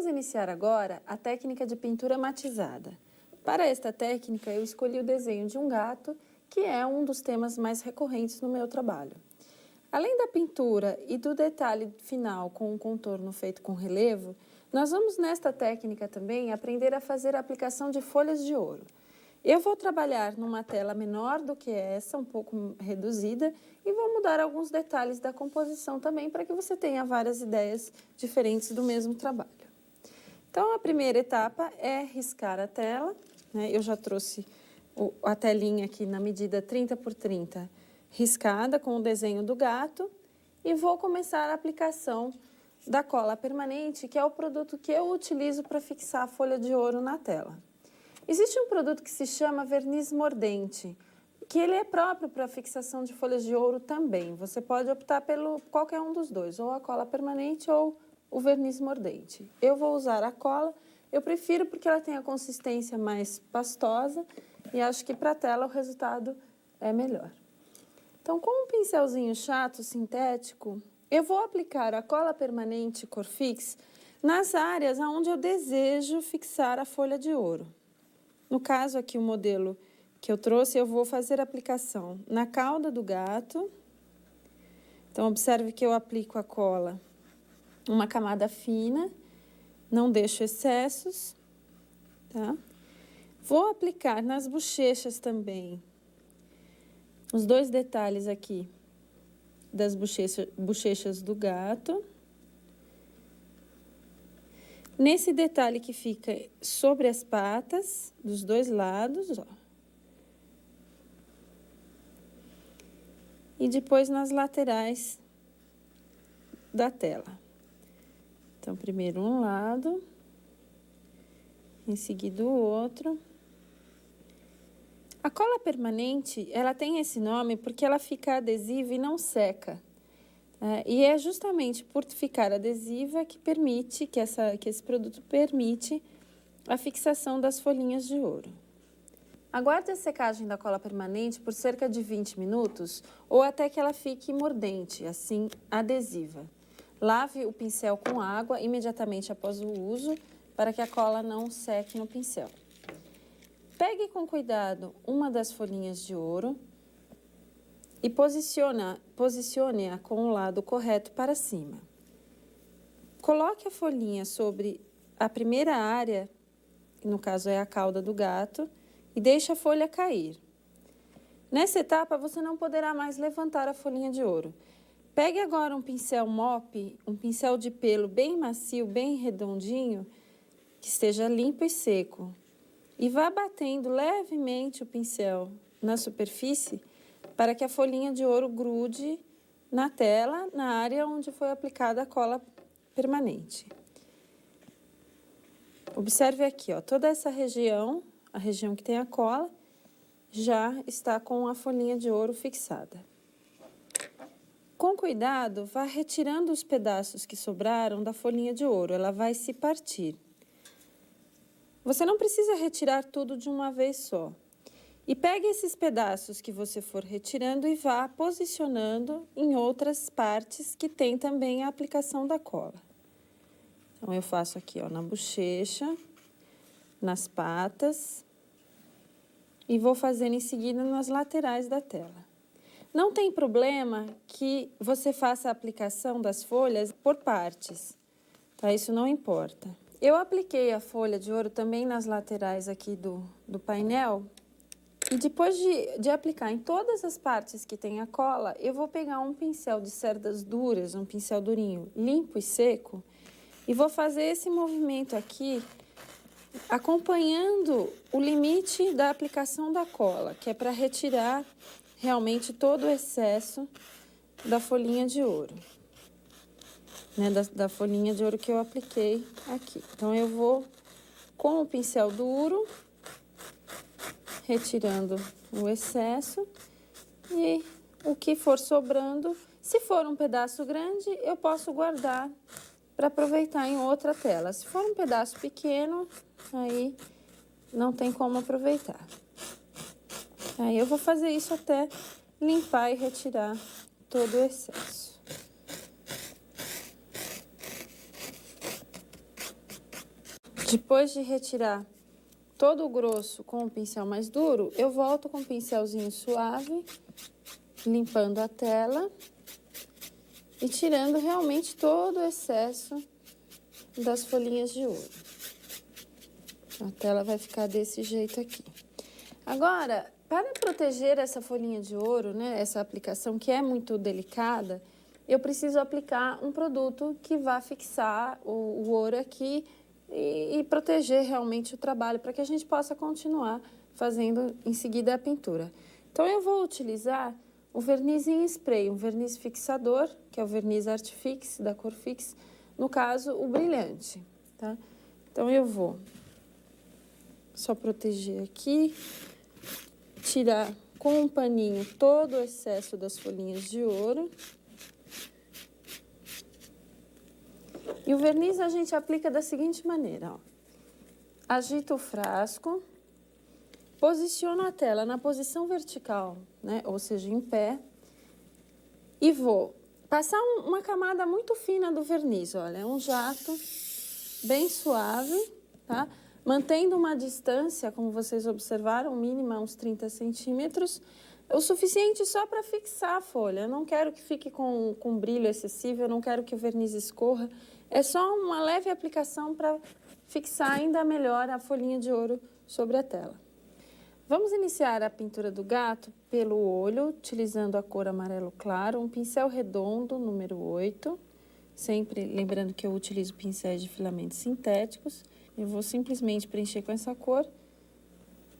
Vamos iniciar agora a técnica de pintura matizada. Para esta técnica, eu escolhi o desenho de um gato, que é um dos temas mais recorrentes no meu trabalho. Além da pintura e do detalhe final com um contorno feito com relevo, nós vamos nesta técnica também aprender a fazer a aplicação de folhas de ouro. Eu vou trabalhar numa tela menor do que essa, um pouco reduzida, e vou mudar alguns detalhes da composição também para que você tenha várias ideias diferentes do mesmo trabalho. Então, a primeira etapa é riscar a tela, né? Eu já trouxe a telinha aqui na medida 30 por 30, riscada com o desenho do gato, e vou começar a aplicação da cola permanente, que é o produto que eu utilizo para fixar a folha de ouro na tela. Existe um produto que se chama verniz mordente, que ele é próprio para fixação de folhas de ouro também. Você pode optar pelo qualquer um dos dois, ou a cola permanente ou o verniz mordente. Eu vou usar a cola, eu prefiro porque ela tem a consistência mais pastosa e acho que para a tela o resultado é melhor. Então, com um pincelzinho chato, sintético, eu vou aplicar a cola permanente Corfix nas áreas onde eu desejo fixar a folha de ouro. No caso aqui, o modelo que eu trouxe, eu vou fazer a aplicação na cauda do gato. Então, observe que eu aplico a cola uma camada fina, não deixo excessos, tá? Vou aplicar nas bochechas também, os dois detalhes aqui das bochechas do gato. Nesse detalhe que fica sobre as patas, dos dois lados, ó. E depois nas laterais da tela. Então, primeiro um lado, em seguida o outro. A cola permanente, ela tem esse nome porque ela fica adesiva e não seca. E é justamente por ficar adesiva que permite, que esse produto permite a fixação das folhinhas de ouro. Aguarde a secagem da cola permanente por cerca de 20 minutos ou até que ela fique mordente, assim, adesiva. Lave o pincel com água imediatamente após o uso para que a cola não seque no pincel. Pegue com cuidado uma das folhinhas de ouro e posicione-a com o lado correto para cima. Coloque a folhinha sobre a primeira área, que no caso é a cauda do gato, e deixe a folha cair. Nessa etapa, você não poderá mais levantar a folhinha de ouro. Pegue agora um pincel mop, um pincel de pelo bem macio, bem redondinho, que esteja limpo e seco, e vá batendo levemente o pincel na superfície para que a folhinha de ouro grude na tela, na área onde foi aplicada a cola permanente. Observe aqui, ó, toda essa região, a região que tem a cola, já está com a folhinha de ouro fixada. Com cuidado, vá retirando os pedaços que sobraram da folhinha de ouro, ela vai se partir. Você não precisa retirar tudo de uma vez só. E pegue esses pedaços que você for retirando e vá posicionando em outras partes que tem também a aplicação da cola. Então, eu faço aqui, ó, na bochecha, nas patas e vou fazendo em seguida nas laterais da tela. Não tem problema que você faça a aplicação das folhas por partes, tá? Isso não importa. Eu apliquei a folha de ouro também nas laterais aqui do painel. E depois de aplicar em todas as partes que tem a cola, eu vou pegar um pincel de cerdas duras, um pincel durinho, limpo e seco, e vou fazer esse movimento aqui, acompanhando o limite da aplicação da cola, que é para retirar realmente todo o excesso da folhinha de ouro, né, da folhinha de ouro que eu apliquei aqui. Então, eu vou com o pincel duro retirando o excesso e o que for sobrando, se for um pedaço grande, eu posso guardar para aproveitar em outra tela. Se for um pedaço pequeno, aí não tem como aproveitar. Aí eu vou fazer isso até limpar e retirar todo o excesso. Depois de retirar todo o grosso com o pincel mais duro, eu volto com o pincelzinho suave, limpando a tela e tirando realmente todo o excesso das folhinhas de ouro. A tela vai ficar desse jeito aqui. Agora, para proteger essa folhinha de ouro, né, essa aplicação que é muito delicada, eu preciso aplicar um produto que vá fixar o ouro aqui e proteger realmente o trabalho, para que a gente possa continuar fazendo em seguida a pintura. Então, eu vou utilizar o verniz em spray, um verniz fixador, que é o verniz Artifix, da cor Fix, no caso, o brilhante, tá? Então, eu vou só proteger aqui, tirar com um paninho todo o excesso das folhinhas de ouro. E o verniz a gente aplica da seguinte maneira, ó. Agito o frasco, posiciono a tela na posição vertical, né? Ou seja, em pé, e vou passar uma camada muito fina do verniz, olha, um jato bem suave, tá? Mantendo uma distância, como vocês observaram, mínima uns 30 centímetros, o suficiente só para fixar a folha. Eu não quero que fique com brilho excessivo, eu não quero que o verniz escorra. É só uma leve aplicação para fixar ainda melhor a folhinha de ouro sobre a tela. Vamos iniciar a pintura do gato pelo olho, utilizando a cor amarelo claro, um pincel redondo, número 8. Sempre lembrando que eu utilizo pincéis de filamentos sintéticos. Eu vou simplesmente preencher com essa cor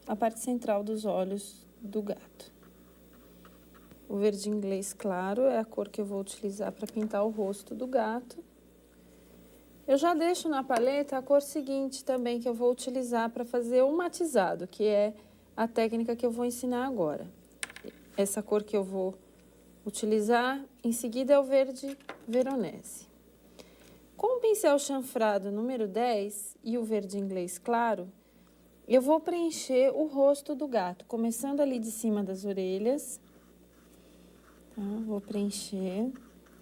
a parte central dos olhos do gato. O verde inglês claro é a cor que eu vou utilizar para pintar o rosto do gato. Eu já deixo na paleta a cor seguinte também que eu vou utilizar para fazer o matizado, que é a técnica que eu vou ensinar agora. Essa cor que eu vou utilizar em seguida é o verde veronese. Com o pincel chanfrado número 10 e o verde inglês claro, eu vou preencher o rosto do gato, começando ali de cima das orelhas. Tá? Vou preencher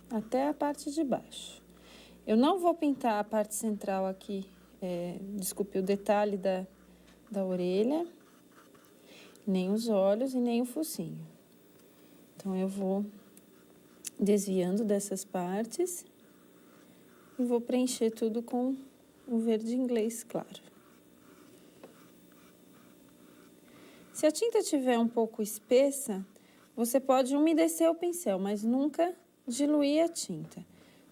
até a parte de baixo. Eu não vou pintar a parte central aqui, desculpe, o detalhe da orelha, nem os olhos e nem o focinho. Então, eu vou desviando dessas partes e vou preencher tudo com o verde inglês claro. Se a tinta estiver um pouco espessa, você pode umedecer o pincel, mas nunca diluir a tinta.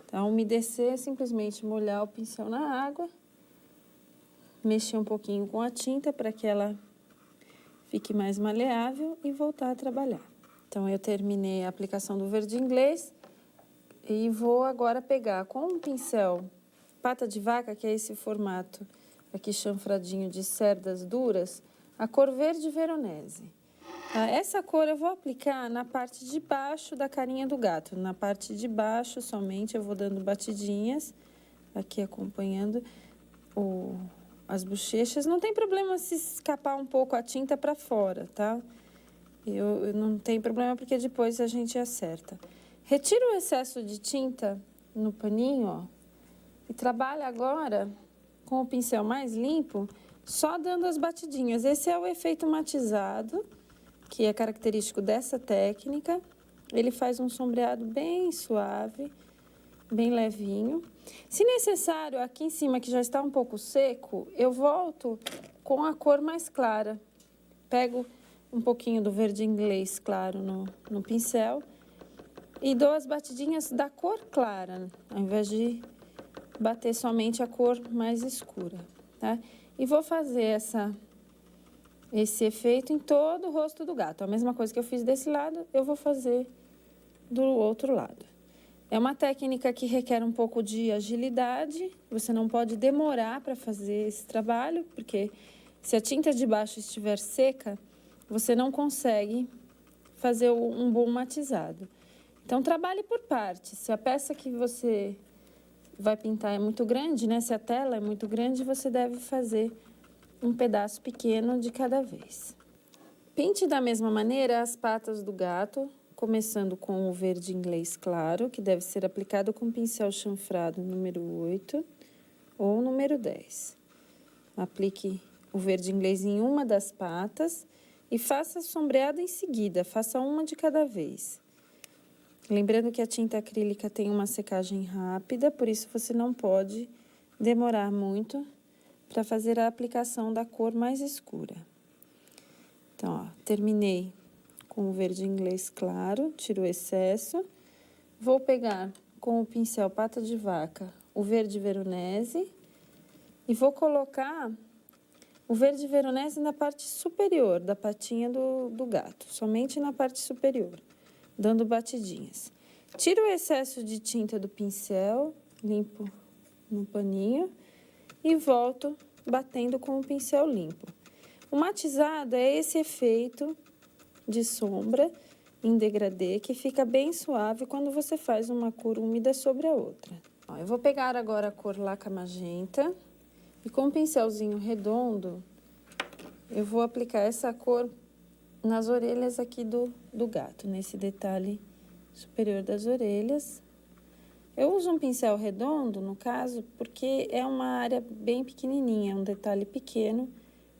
Tá? Umedecer é simplesmente molhar o pincel na água, mexer um pouquinho com a tinta para que ela fique mais maleável e voltar a trabalhar. Então, eu terminei a aplicação do verde inglês e vou agora pegar com um pincel pata de vaca, que é esse formato aqui chanfradinho de cerdas duras, a cor verde veronese. Essa cor eu vou aplicar na parte de baixo da carinha do gato. Na parte de baixo somente eu vou dando batidinhas, aqui acompanhando as bochechas. Não tem problema se escapar um pouco a tinta para fora, tá? Eu não tem problema porque depois a gente acerta. Retira o excesso de tinta no paninho, ó, e trabalha agora com o pincel mais limpo, só dando as batidinhas. Esse é o efeito matizado, que é característico dessa técnica. Ele faz um sombreado bem suave, bem levinho. Se necessário, aqui em cima, que já está um pouco seco, eu volto com a cor mais clara. Pego um pouquinho do verde inglês claro no pincel e dou as batidinhas da cor clara, ao invés de bater somente a cor mais escura, tá? E vou fazer esse efeito em todo o rosto do gato. A mesma coisa que eu fiz desse lado, eu vou fazer do outro lado. É uma técnica que requer um pouco de agilidade, você não pode demorar para fazer esse trabalho, porque se a tinta de baixo estiver seca, você não consegue fazer um bom matizado. Então, trabalhe por partes. Se a peça que você vai pintar é muito grande, né? Se a tela é muito grande, você deve fazer um pedaço pequeno de cada vez. Pinte da mesma maneira as patas do gato, começando com o verde inglês claro, que deve ser aplicado com pincel chanfrado número 8 ou número 10. Aplique o verde inglês em uma das patas e faça a sombreada em seguida, faça uma de cada vez. Lembrando que a tinta acrílica tem uma secagem rápida, por isso você não pode demorar muito para fazer a aplicação da cor mais escura. Então, ó, terminei com o verde inglês claro, tiro o excesso. Vou pegar com o pincel pata de vaca o verde veronese e vou colocar o verde veronese na parte superior da patinha do gato, somente na parte superior, dando batidinhas. Tiro o excesso de tinta do pincel, limpo no paninho e volto batendo com o pincel limpo. O matizado é esse efeito de sombra em degradê que fica bem suave quando você faz uma cor úmida sobre a outra. Ó, eu vou pegar agora a cor Laca Magenta e com um pincelzinho redondo eu vou aplicar essa cor nas orelhas aqui do gato, nesse detalhe superior das orelhas. Eu uso um pincel redondo, no caso, porque é uma área bem pequenininha, é um detalhe pequeno,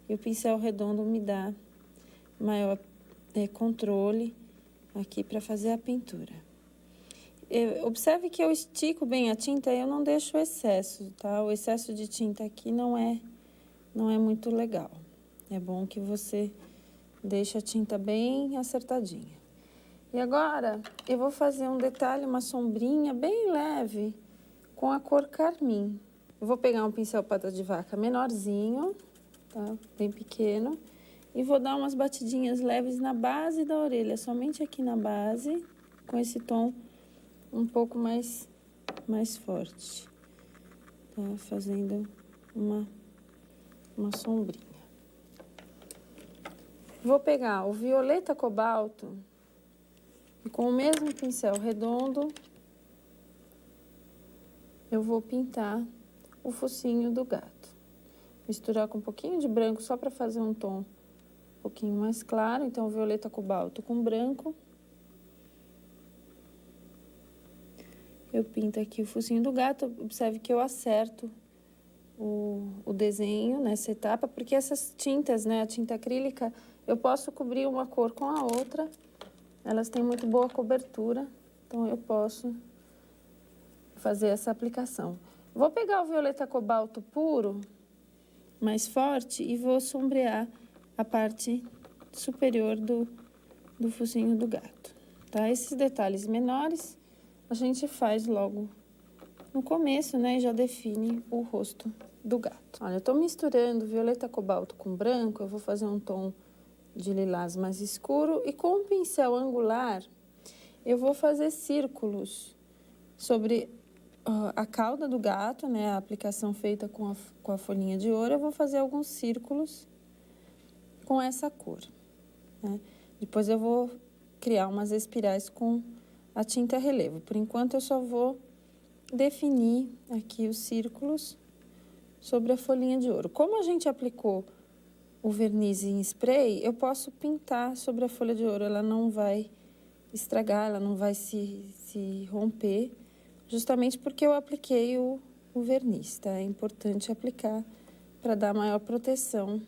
e o pincel redondo me dá maior controle aqui para fazer a pintura. Observe que eu estico bem a tinta e eu não deixo o excesso, tá? O excesso de tinta aqui não é muito legal. É bom que você deixe a tinta bem acertadinha. E agora, eu vou fazer um detalhe, uma sombrinha bem leve com a cor carmim. Eu vou pegar um pincel pata de vaca menorzinho, tá? Bem pequeno. E vou dar umas batidinhas leves na base da orelha, somente aqui na base, com esse tom um pouco mais forte. Tá? Fazendo uma sombrinha. Vou pegar o violeta cobalto e com o mesmo pincel redondo, eu vou pintar o focinho do gato. Misturar com um pouquinho de branco só para fazer um tom um pouquinho mais claro. Então, violeta cobalto com branco. Eu pinto aqui o focinho do gato. Observe que eu acerto o desenho nessa etapa, porque essas tintas, né, a tinta acrílica, eu posso cobrir uma cor com a outra. Elas têm muito boa cobertura, então eu posso fazer essa aplicação. Vou pegar o violeta cobalto puro, mais forte, e vou sombrear a parte superior do focinho do gato, tá? Esses detalhes menores a gente faz logo no começo, né? E já define o rosto do gato. Olha, eu tô misturando violeta cobalto com branco, eu vou fazer um tom de lilás mais escuro e com um pincel angular eu vou fazer círculos sobre a cauda do gato, né? A aplicação feita com a folhinha de ouro, eu vou fazer alguns círculos com essa cor, né? Depois eu vou criar umas espirais com a tinta relevo. Por enquanto eu só vou definir aqui os círculos sobre a folhinha de ouro. Como a gente aplicou o verniz em spray, eu posso pintar sobre a folha de ouro, ela não vai estragar, ela não vai se romper, justamente porque eu apliquei o verniz, tá? É importante aplicar para dar maior proteção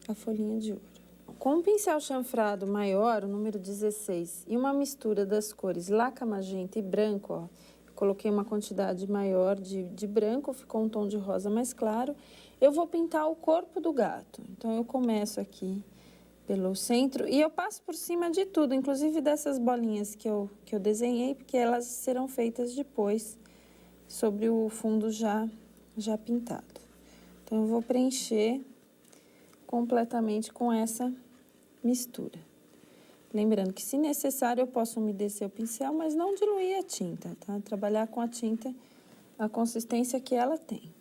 à folhinha de ouro. Com um pincel chanfrado maior, o número 16, e uma mistura das cores laca, magenta e branco, ó, coloquei uma quantidade maior de branco, ficou um tom de rosa mais claro. Eu vou pintar o corpo do gato. Então, eu começo aqui pelo centro e eu passo por cima de tudo, inclusive dessas bolinhas que eu desenhei, porque elas serão feitas depois sobre o fundo já pintado. Então, eu vou preencher completamente com essa mistura. Lembrando que, se necessário, eu posso umedecer o pincel, mas não diluir a tinta, tá? Trabalhar com a tinta a consistência que ela tem.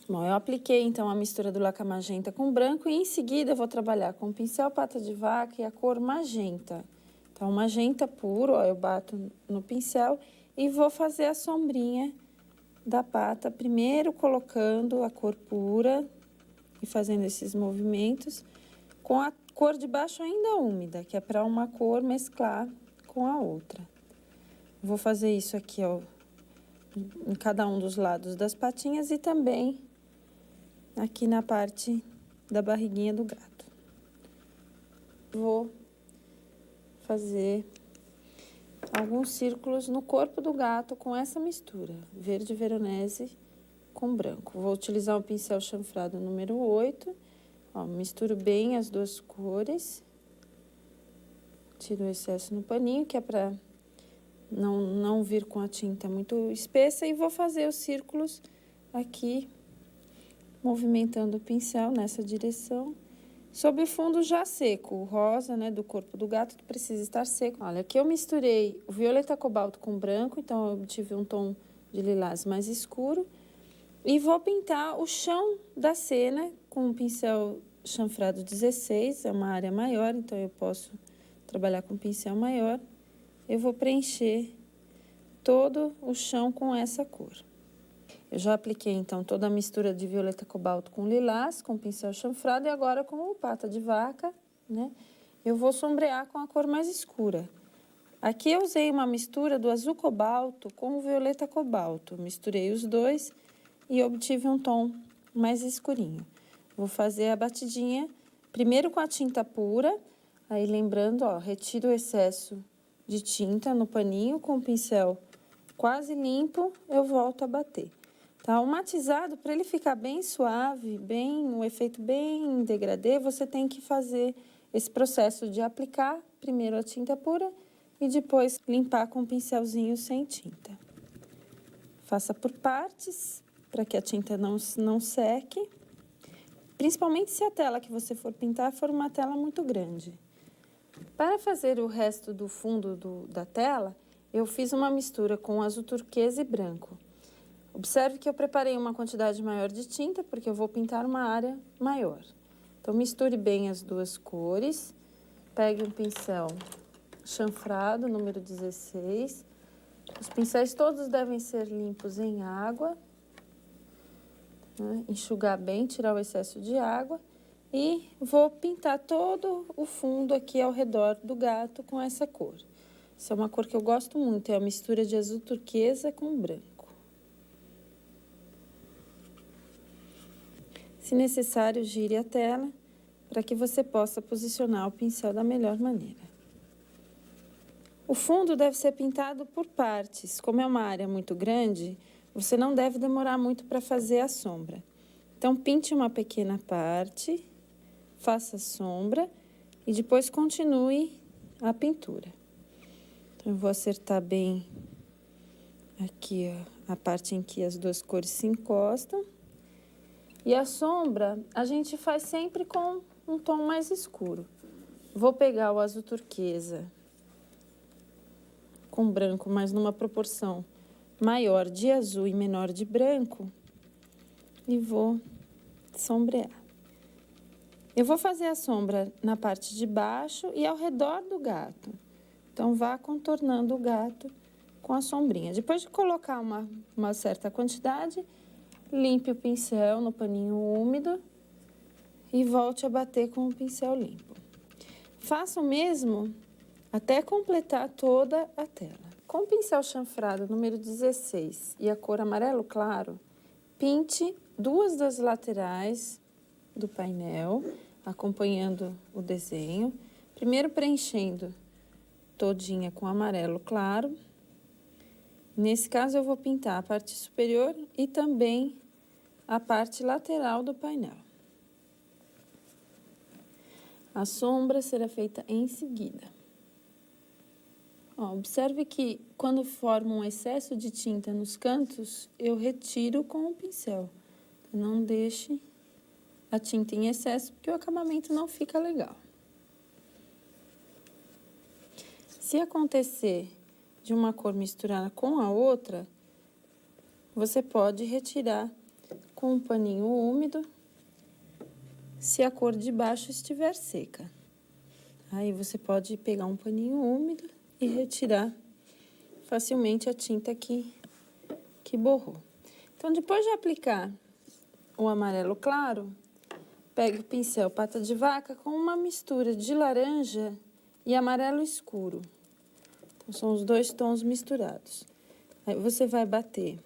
Bom, eu apliquei, então, a mistura do laca magenta com branco e, em seguida, eu vou trabalhar com o pincel pata de vaca e a cor magenta. Então, magenta puro, ó, eu bato no pincel e vou fazer a sombrinha da pata, primeiro colocando a cor pura e fazendo esses movimentos, com a cor de baixo ainda úmida, que é para uma cor mesclar com a outra. Vou fazer isso aqui, ó, em cada um dos lados das patinhas e também aqui na parte da barriguinha do gato. Vou fazer alguns círculos no corpo do gato com essa mistura, verde veronese com branco. Vou utilizar o pincel chanfrado número 8, ó, misturo bem as duas cores, tiro o excesso no paninho, que é para não vir com a tinta muito espessa, e vou fazer os círculos aqui, movimentando o pincel nessa direção, sobre o fundo já seco, o rosa, né, do corpo do gato precisa estar seco. Olha, aqui eu misturei o violeta cobalto com branco, então eu obtive um tom de lilás mais escuro, e vou pintar o chão da cena com um pincel chanfrado 16, é uma área maior, então eu posso trabalhar com um pincel maior. Eu vou preencher todo o chão com essa cor. Eu já apliquei, então, toda a mistura de violeta cobalto com lilás, com pincel chanfrado, e agora com o pata de vaca, né? Eu vou sombrear com a cor mais escura. Aqui eu usei uma mistura do azul cobalto com o violeta cobalto. Misturei os dois e obtive um tom mais escurinho. Vou fazer a batidinha primeiro com a tinta pura, aí lembrando, ó, retiro o excesso de tinta no paninho com o pincel quase limpo, eu volto a bater. Tá? O matizado, para ele ficar bem suave, um efeito bem degradê, você tem que fazer esse processo de aplicar primeiro a tinta pura e depois limpar com o pincelzinho sem tinta. Faça por partes, para que a tinta não seque, principalmente se a tela que você for pintar for uma tela muito grande. Para fazer o resto do fundo da tela, eu fiz uma mistura com azul turquesa e branco. Observe que eu preparei uma quantidade maior de tinta, porque eu vou pintar uma área maior. Então, misture bem as duas cores, pegue um pincel chanfrado, número 16. Os pincéis todos devem ser limpos em água, né? Enxugar bem, tirar o excesso de água. E vou pintar todo o fundo aqui ao redor do gato com essa cor. Essa é uma cor que eu gosto muito, é a mistura de azul turquesa com branco. Se necessário, gire a tela para que você possa posicionar o pincel da melhor maneira. O fundo deve ser pintado por partes. Como é uma área muito grande, você não deve demorar muito para fazer a sombra. Então, pinte uma pequena parte, faça a sombra e depois continue a pintura. Então, eu vou acertar bem aqui, ó, a parte em que as duas cores se encostam. E a sombra, a gente faz sempre com um tom mais escuro. Vou pegar o azul turquesa com branco, mas numa proporção maior de azul e menor de branco, e vou sombrear. Eu vou fazer a sombra na parte de baixo e ao redor do gato. Então, vá contornando o gato com a sombrinha. Depois de colocar uma certa quantidade, limpe o pincel no paninho úmido e volte a bater com o pincel limpo. Faça o mesmo até completar toda a tela. Com o pincel chanfrado número 16 e a cor amarelo claro, pinte duas das laterais do painel, acompanhando o desenho. Primeiro preenchendo todinha com amarelo claro. Nesse caso, eu vou pintar a parte superior e também a parte lateral do painel. A sombra será feita em seguida. Ó, observe que quando forma um excesso de tinta nos cantos, eu retiro com o pincel. Não deixe a tinta em excesso, porque o acabamento não fica legal. Se acontecer de uma cor misturar com a outra, você pode retirar com um paninho úmido, se a cor de baixo estiver seca. Aí você pode pegar um paninho úmido e retirar facilmente a tinta que borrou. Então, depois de aplicar o amarelo claro, pegue o pincel pata de vaca com uma mistura de laranja e amarelo escuro. Então, são os dois tons misturados. Aí, você vai bater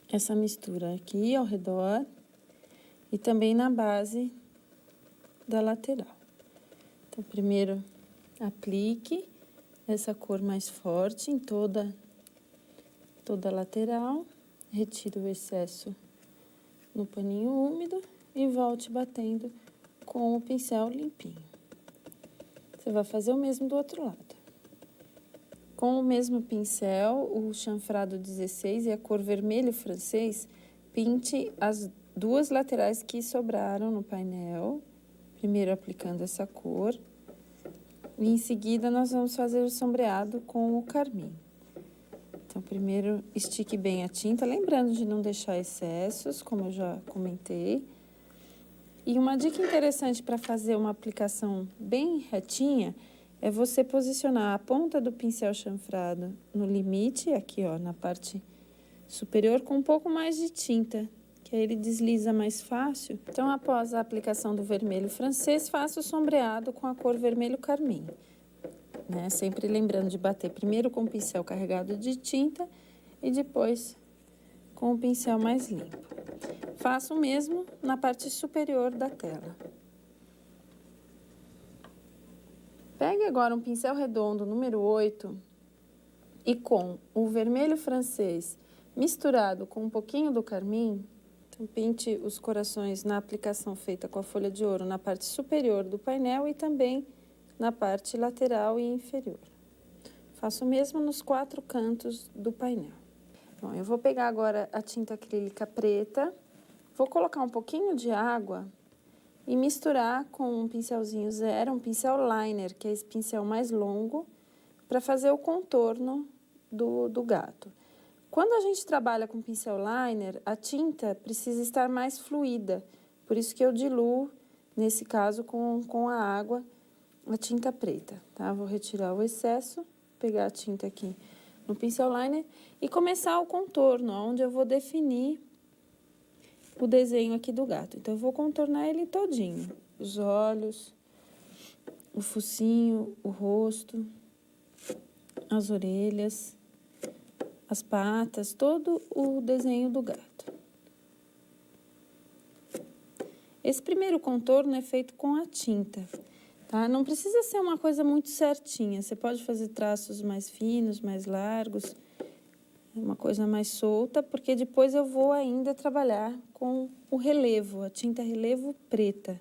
essa mistura aqui ao redor e também na base da lateral. Então, primeiro aplique essa cor mais forte em toda a lateral, retire o excesso no paninho úmido e volte batendo com o pincel limpinho. Você vai fazer o mesmo do outro lado. Com o mesmo pincel, o chanfrado 16 e a cor vermelho francês, pinte as duas laterais que sobraram no painel, primeiro aplicando essa cor, e em seguida nós vamos fazer o sombreado com o carmim. Então, primeiro estique bem a tinta, lembrando de não deixar excessos, como eu já comentei. E uma dica interessante para fazer uma aplicação bem retinha é você posicionar a ponta do pincel chanfrado no limite, aqui ó, na parte superior, com um pouco mais de tinta, que aí ele desliza mais fácil. Então, após a aplicação do vermelho francês, faça o sombreado com a cor vermelho carmim, né? Sempre lembrando de bater primeiro com o pincel carregado de tinta e depois com o pincel mais limpo. Faça o mesmo na parte superior da tela. Pegue agora um pincel redondo número 8 e com o vermelho francês misturado com um pouquinho do carmim, então pinte os corações na aplicação feita com a folha de ouro na parte superior do painel e também na parte lateral e inferior. Faço o mesmo nos 4 cantos do painel. Bom, eu vou pegar agora a tinta acrílica preta, vou colocar um pouquinho de água e misturar com um pincelzinho zero, um pincel liner, que é esse pincel mais longo, para fazer o contorno do gato. Quando a gente trabalha com pincel liner, a tinta precisa estar mais fluida, por isso que eu diluo, nesse caso, com a água, a tinta preta, tá? Vou retirar o excesso, pegar a tinta aqui no pincel liner e começar o contorno, onde eu vou definir o desenho aqui do gato. Então, eu vou contornar ele todinho, os olhos, o focinho, o rosto, as orelhas, as patas, todo o desenho do gato. Esse primeiro contorno é feito com a tinta, tá? Não precisa ser uma coisa muito certinha, você pode fazer traços mais finos, mais largos, uma coisa mais solta, porque depois eu vou ainda trabalhar com o relevo, a tinta relevo preta,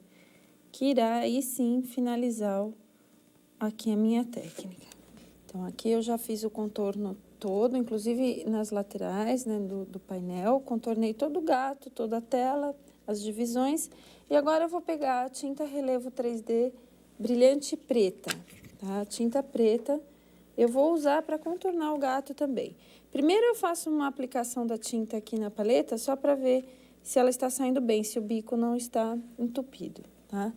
que irá aí sim finalizar aqui a minha técnica. Então, aqui eu já fiz o contorno todo, inclusive nas laterais, né, do painel, contornei todo o gato, toda a tela, as divisões, e agora eu vou pegar a tinta relevo 3D brilhante preta, tá? A tinta preta eu vou usar para contornar o gato também. Primeiro eu faço uma aplicação da tinta aqui na paleta, só para ver se ela está saindo bem, se o bico não está entupido, tá?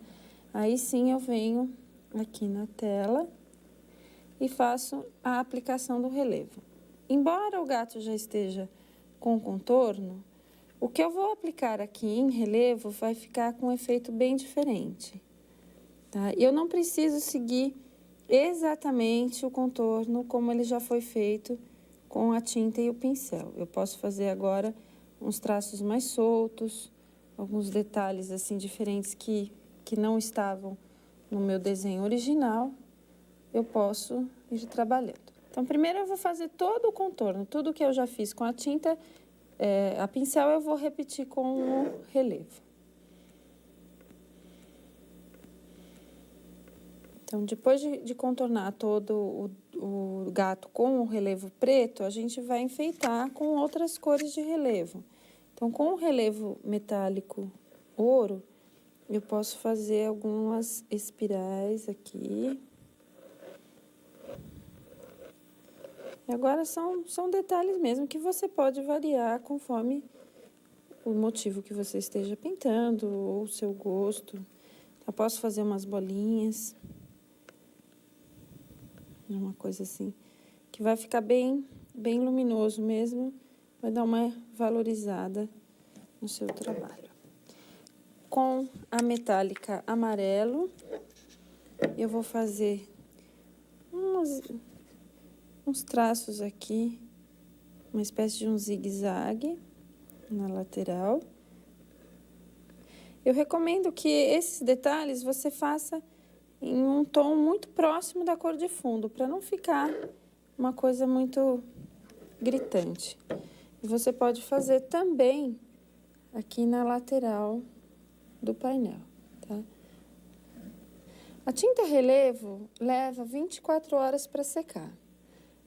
Aí sim eu venho aqui na tela e faço a aplicação do relevo. Embora o gato já esteja com contorno, o que eu vou aplicar aqui em relevo vai ficar com um efeito bem diferente, tá? Eu não preciso seguir exatamente o contorno como ele já foi feito com a tinta e o pincel. Eu posso fazer agora uns traços mais soltos, alguns detalhes assim diferentes que não estavam no meu desenho original, eu posso ir trabalhando. Então, primeiro eu vou fazer todo o contorno, tudo que eu já fiz com a tinta, a pincel eu vou repetir com o relevo. Então, depois de contornar todo o gato com o relevo preto, a gente vai enfeitar com outras cores de relevo. Então, com o relevo metálico ouro, eu posso fazer algumas espirais aqui. E agora são detalhes mesmo que você pode variar conforme o motivo que você esteja pintando ou o seu gosto. Eu posso fazer umas bolinhas, uma coisa assim, que vai ficar bem luminoso mesmo, vai dar uma valorizada no seu trabalho. Com a metálica amarelo, eu vou fazer uns traços aqui, uma espécie de um zigue-zague na lateral. Eu recomendo que esses detalhes você faça em um tom muito próximo da cor de fundo, para não ficar uma coisa muito gritante. E você pode fazer também aqui na lateral do painel, tá? A tinta relevo leva 24 horas para secar.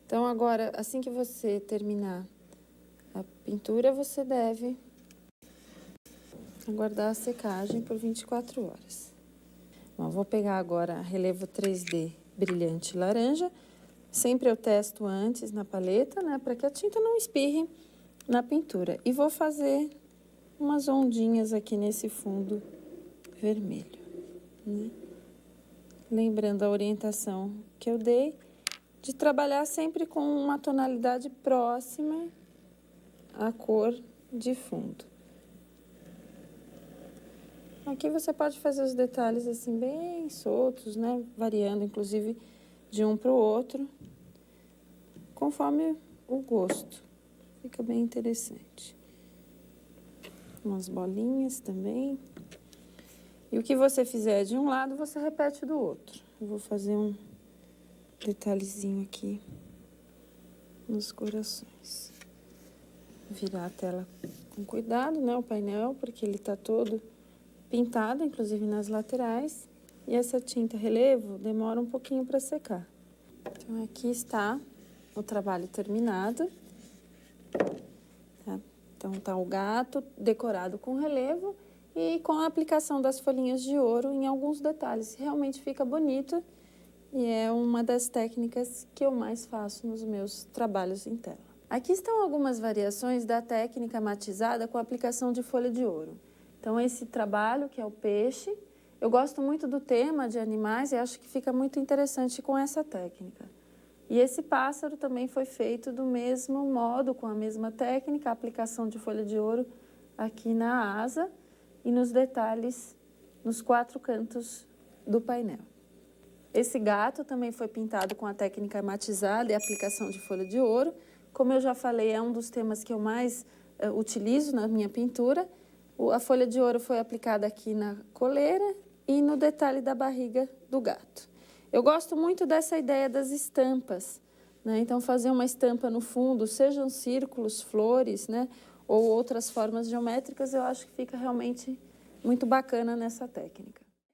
Então, agora, assim que você terminar a pintura, você deve aguardar a secagem por 24 horas. Bom, vou pegar agora relevo 3D brilhante laranja. Sempre eu testo antes na paleta, né, para que a tinta não espirre na pintura. E vou fazer umas ondinhas aqui nesse fundo vermelho, né? Lembrando a orientação que eu dei, de trabalhar sempre com uma tonalidade próxima à cor de fundo. Aqui você pode fazer os detalhes assim bem soltos, né? Variando, inclusive, de um para o outro, conforme o gosto. Fica bem interessante. Umas bolinhas também. E o que você fizer de um lado, você repete do outro. Eu vou fazer um detalhezinho aqui nos corações. Virar a tela com cuidado, né? O painel, porque ele tá todo pintado, inclusive nas laterais. E essa tinta relevo demora um pouquinho para secar. Então, aqui está o trabalho terminado. Tá? Então, tá o gato decorado com relevo e com a aplicação das folhinhas de ouro em alguns detalhes. Realmente fica bonito e é uma das técnicas que eu mais faço nos meus trabalhos em tela. Aqui estão algumas variações da técnica matizada com a aplicação de folha de ouro. Então, esse trabalho, que é o peixe, eu gosto muito do tema de animais e acho que fica muito interessante com essa técnica. E esse pássaro também foi feito do mesmo modo, com a mesma técnica, a aplicação de folha de ouro aqui na asa e nos detalhes nos 4 cantos do painel. Esse gato também foi pintado com a técnica matizada e aplicação de folha de ouro. Como eu já falei, é um dos temas que eu mais utilizo na minha pintura. A folha de ouro foi aplicada aqui na coleira e no detalhe da barriga do gato. Eu gosto muito dessa ideia das estampas, né? Então, fazer uma estampa no fundo, sejam círculos, flores, né? Ou outras formas geométricas, eu acho que fica realmente muito bacana nessa técnica.